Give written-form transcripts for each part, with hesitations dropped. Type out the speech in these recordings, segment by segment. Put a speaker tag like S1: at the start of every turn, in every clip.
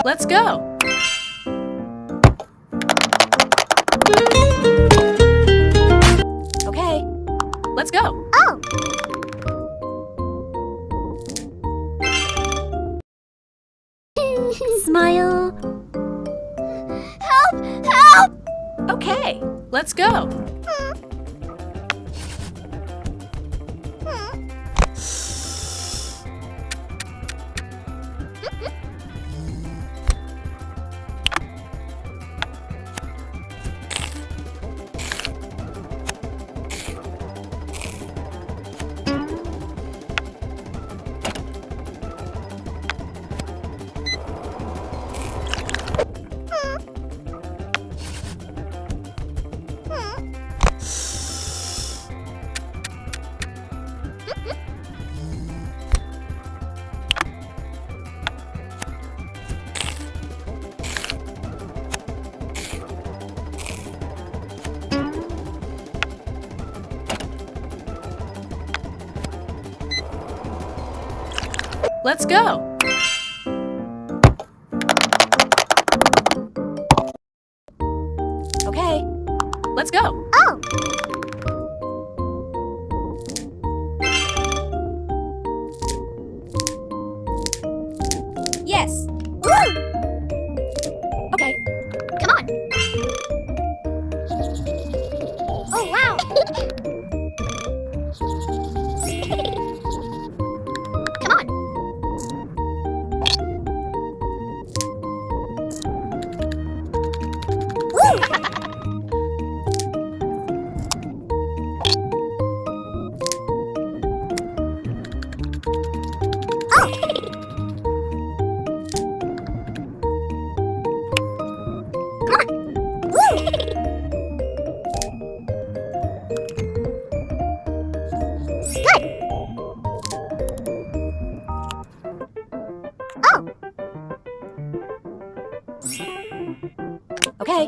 S1: Let's go. Okay, let's go.
S2: Oh! Smile. Help! Help!
S1: Okay, let's go. Let's go. Okay, let's go.
S2: Oh!
S1: Yes.
S2: Woo!
S1: Okay.
S2: Come on. Oh, wow. Come on. Woo! Oh! Come on. Woo! Good. Oh!
S1: Okay.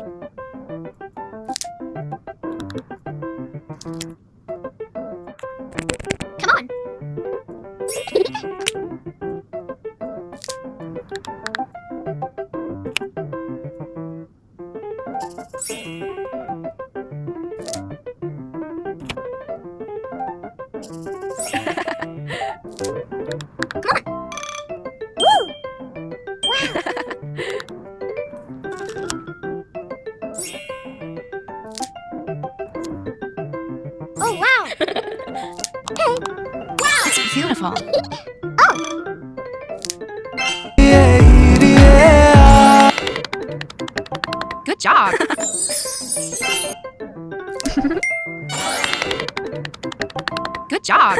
S2: Come on. Come on. Woo! Wow. Oh, wow. Okay. Wow.
S1: It's beautiful.
S2: Oh.
S1: Good job. Good job.